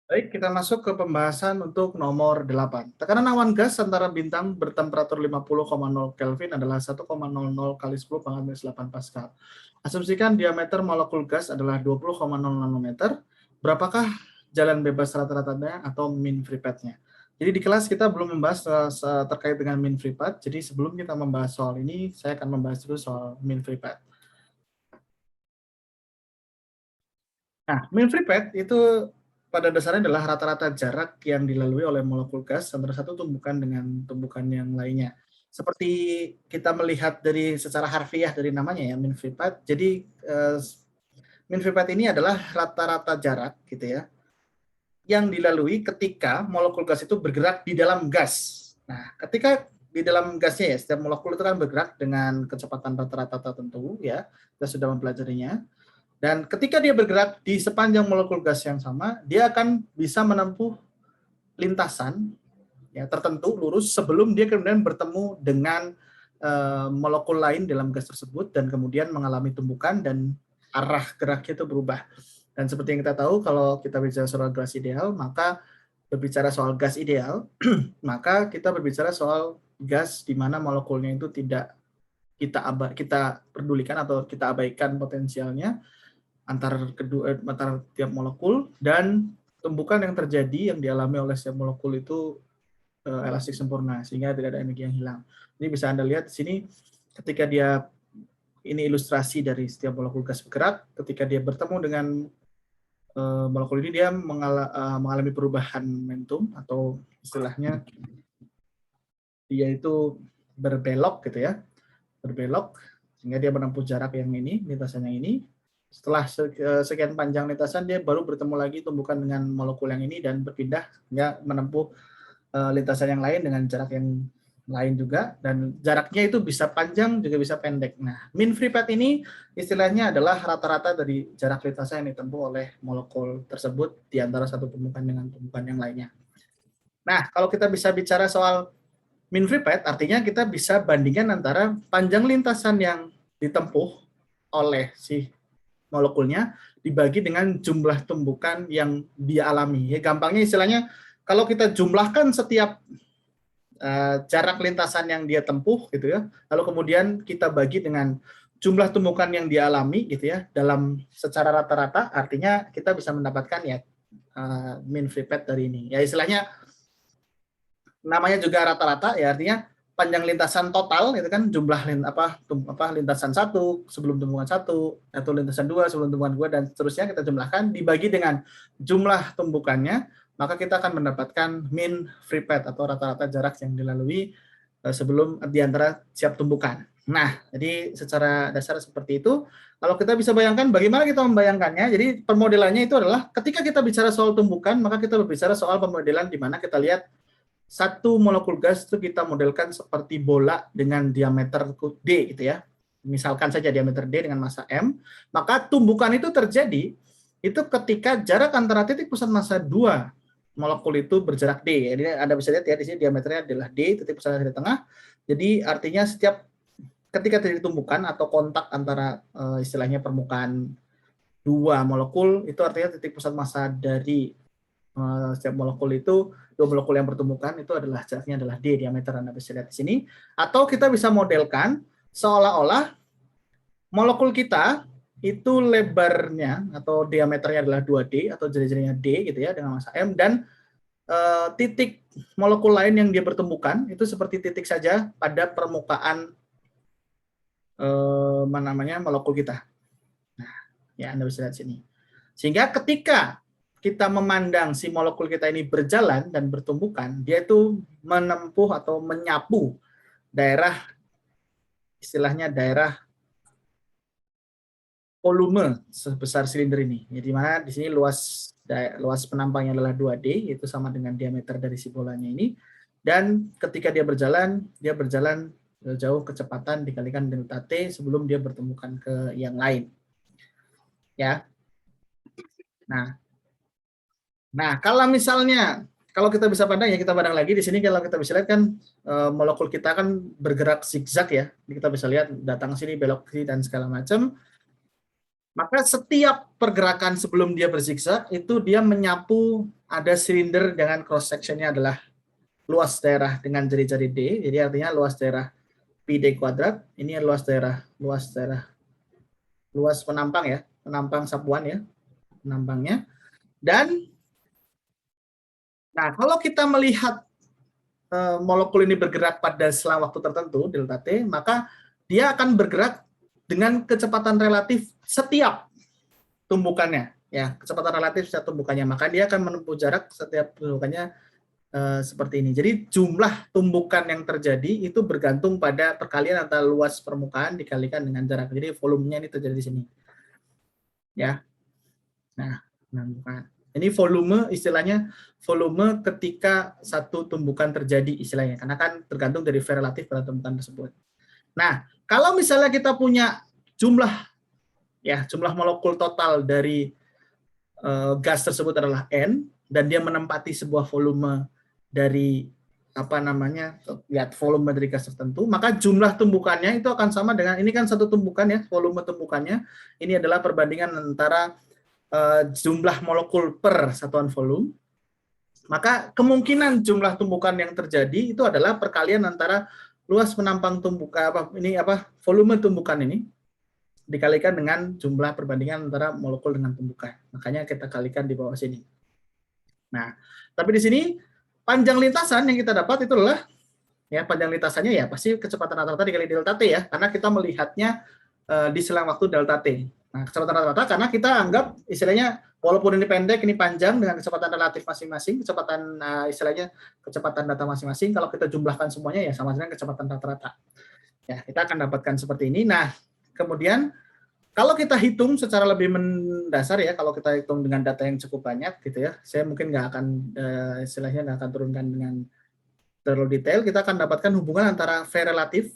Baik, kita masuk ke pembahasan untuk nomor 8. Tekanan awan gas antara bintang bertemperatur 50,0 Kelvin adalah 1,00 kali 10 pangkat 8 Pascal. Asumsikan diameter molekul gas adalah 20,0 nanometer. Berapakah jalan bebas rata-ratanya atau mean free path-nya? Jadi di kelas kita belum membahas terkait dengan mean free path. Jadi sebelum kita membahas soal ini, saya akan membahas dulu soal mean free path. Nah, mean free path itu pada dasarnya adalah rata-rata jarak yang dilalui oleh molekul gas antara satu tumbukan dengan tumbukan yang lainnya. Seperti kita melihat dari secara harfiah dari namanya ya, mean free path. Jadi mean free path ini adalah rata-rata jarak gitu ya, yang dilalui ketika molekul gas itu bergerak di dalam gas. Nah, ketika di dalam gasnya ya, setiap molekul itu kan bergerak dengan kecepatan rata-rata tertentu ya, kita sudah mempelajarinya. Dan ketika dia bergerak di sepanjang molekul gas yang sama, dia akan bisa menempuh lintasan ya tertentu lurus sebelum dia kemudian bertemu dengan molekul lain dalam gas tersebut dan kemudian mengalami tumbukan dan arah geraknya itu berubah. Dan seperti yang kita tahu, kalau kita bicara soal gas ideal, maka berbicara soal gas ideal, maka kita berbicara soal gas di mana molekulnya itu tidak kita pedulikan atau kita abaikan potensialnya antar tiap molekul, dan tumbukan yang terjadi yang dialami oleh setiap molekul itu elastik sempurna sehingga tidak ada energi yang hilang. Ini bisa Anda lihat di sini ketika dia ini ilustrasi dari setiap molekul gas bergerak, ketika dia bertemu dengan molekul ini dia mengalami perubahan momentum atau istilahnya dia itu berbelok gitu ya, berbelok sehingga dia menempuh jarak yang ini, lintasan yang ini. Setelah sekian panjang lintasan, dia baru bertemu lagi tumbukan dengan molekul yang ini dan berpindah hingga menempuh lintasan yang lain dengan jarak yang lain juga, dan jaraknya itu bisa panjang juga bisa pendek. Nah, mean free path ini istilahnya adalah rata-rata dari jarak lintasan yang ditempuh oleh molekul tersebut di antara satu tumbukan dengan tumbukan yang lainnya. Nah, kalau kita bisa bicara soal mean free path, artinya kita bisa bandingkan antara panjang lintasan yang ditempuh oleh si molekulnya dibagi dengan jumlah tumbukan yang dia alami. Ya, gampangnya istilahnya kalau kita jumlahkan setiap jarak lintasan yang dia tempuh gitu ya, lalu kemudian kita bagi dengan jumlah tumbukan yang dia alami gitu ya, dalam secara rata-rata, artinya kita bisa mendapatkan ya mean free path dari ini. Ya istilahnya namanya juga rata-rata ya, artinya panjang lintasan total itu kan jumlah lintasan satu sebelum tumbukan satu atau lintasan dua sebelum tumbukan dua dan seterusnya kita jumlahkan dibagi dengan jumlah tumbukannya, maka kita akan mendapatkan mean free path atau rata-rata jarak yang dilalui sebelum di antara siap tumbukan. Nah, jadi secara dasar seperti itu. Kalau kita bisa bayangkan bagaimana kita membayangkannya, jadi permodelannya itu adalah ketika kita bicara soal tumbukan, maka kita berbicara soal pemodelan di mana kita lihat satu molekul gas itu kita modelkan seperti bola dengan diameter D gitu ya. Misalkan saja diameter D dengan massa M, maka tumbukan itu terjadi itu ketika jarak antara titik pusat massa dua molekul itu berjarak D. Jadi Anda bisa lihat ya di sini diameternya adalah D, titik pusatnya di tengah. Jadi artinya setiap ketika terjadi tumbukan atau kontak antara istilahnya permukaan dua molekul, itu artinya titik pusat massa dari setiap molekul itu, dua molekul yang bertumbukan itu adalah jaraknya adalah D, diameter Anda bisa lihat di sini. Atau kita bisa modelkan seolah-olah molekul kita itu lebarnya atau diameternya adalah 2D atau jari-jarinya D gitu ya dengan massa M, dan titik molekul lain yang dia bertumbukan itu seperti titik saja pada permukaan molekul kita. Nah, ya Anda bisa lihat sini. Sehingga ketika kita memandang si molekul kita ini berjalan dan bertumbukan, dia itu menempuh atau menyapu daerah, istilahnya daerah volume sebesar silinder ini. Jadi mana di sini luas penampangnya adalah 2D, yaitu sama dengan diameter dari si bolanya ini. Dan ketika dia berjalan jauh kecepatan dikalikan delta T sebelum dia bertemukan ke yang lain. Ya. Nah, kalau kita bisa pandang ya, kita pandang lagi di sini, kalau kita bisa lihat kan molekul kita kan bergerak zigzag ya. Ini kita bisa lihat datang sini belok sini dan segala macam. Maka setiap pergerakan sebelum dia berzigzag itu dia menyapu ada silinder dengan cross sectionnya adalah luas daerah dengan jari-jari D. Jadi artinya luas daerah pi D kuadrat. Ini luas penampang ya, penampang sapuan ya, penampangnya. Dan nah kalau kita melihat molekul ini bergerak pada selang waktu tertentu delta T, maka dia akan bergerak dengan kecepatan relatif setiap tumbukannya, ya kecepatan relatif setiap tumbukannya. Maka dia akan menempuh jarak setiap tumbukannya seperti ini. Jadi jumlah tumbukan yang terjadi itu bergantung pada perkalian antara luas permukaan dikalikan dengan jarak. Jadi volumenya ini terjadi di sini, ya. Nah, ini volume istilahnya volume ketika satu tumbukan terjadi istilahnya, karena kan tergantung dari V relatif pada tumbukan tersebut. Nah, kalau misalnya kita punya jumlah molekul total dari gas tersebut adalah N dan dia menempati sebuah volume dari volume dari gas tertentu, maka jumlah tumbukannya itu akan sama dengan ini kan satu tumbukan ya, volume tumbukannya ini adalah perbandingan antara jumlah molekul per satuan volume. Maka kemungkinan jumlah tumbukan yang terjadi itu adalah perkalian antara luas penampang tumbukan volume tumbukan ini dikalikan dengan jumlah perbandingan antara molekul dengan tumbukan. Makanya kita kalikan di bawah sini. Nah, tapi di sini panjang lintasan yang kita dapat itu adalah ya panjang lintasannya ya pasti kecepatan rata-rata dikali delta T ya, karena kita melihatnya di selang waktu delta T. Nah, kecepatan rata-rata karena kita anggap istilahnya walaupun ini pendek, ini panjang dengan kecepatan relatif masing-masing, kecepatan istilahnya kecepatan data masing-masing, kalau kita jumlahkan semuanya ya sama dengan kecepatan rata-rata. Ya, kita akan dapatkan seperti ini. Nah, kemudian kalau kita hitung secara lebih mendasar ya, kalau kita hitung dengan data yang cukup banyak gitu ya, saya mungkin nggak akan istilahnya nggak akan turunkan dengan terlalu detail. Kita akan dapatkan hubungan antara V relatif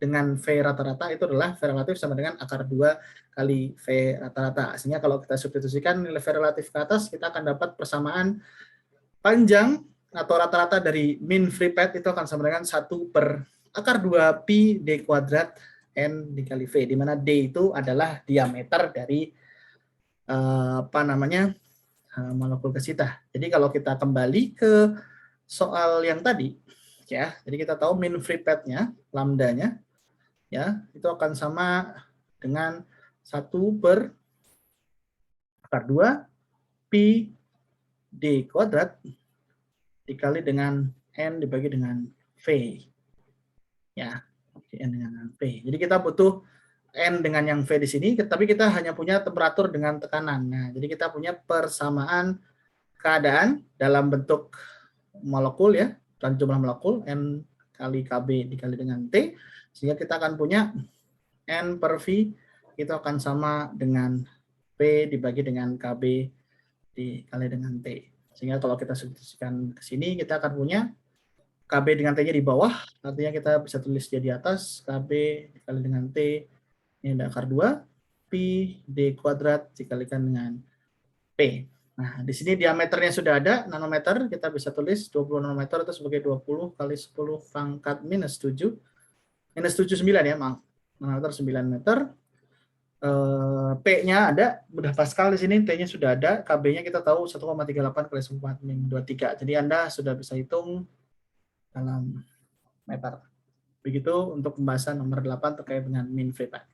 dengan V rata-rata itu adalah V relatif sama dengan akar 2 kali V rata-rata. Sehingga kalau kita substitusikan nilai V relatif ke atas, kita akan dapat persamaan panjang atau rata-rata dari min free path itu akan sama dengan 1 per akar 2 pi D kuadrat N dikali V, di mana D itu adalah diameter dari molekul kesita. Jadi kalau kita kembali ke soal yang tadi, ya, jadi kita tahu min free path-nya, lambdanya, ya, itu akan sama dengan 1 per akar 2 pi D kuadrat dikali dengan N dibagi dengan V. Ya, N dengan V. Jadi kita butuh N dengan yang V di sini, tapi kita hanya punya temperatur dengan tekanan. Nah, jadi kita punya persamaan keadaan dalam bentuk molekul ya, dan jumlah molekul N kali Kb dikali dengan T, sehingga kita akan punya N per V itu akan sama dengan P dibagi dengan Kb dikali dengan T. Sehingga kalau kita substitusikan ke sini, kita akan punya KB dengan T-nya di bawah, artinya kita bisa tulis dia di atas, KB dikali dengan T, ini ada akar 2, pi D kuadrat dikalikan dengan P. Nah, di sini diameternya sudah ada, nanometer, kita bisa tulis 20 nanometer itu sebagai 20 kali 10 pangkat minus 7, minus 79 ya, maaf, nanometer 9 meter. P-nya ada, mudah Pascal di sini, T-nya sudah ada, KB-nya kita tahu 1,38 kali 10⁻23. Jadi Anda sudah bisa hitung dalam meter. Begitu untuk pembahasan nomor 8 terkait dengan min free path.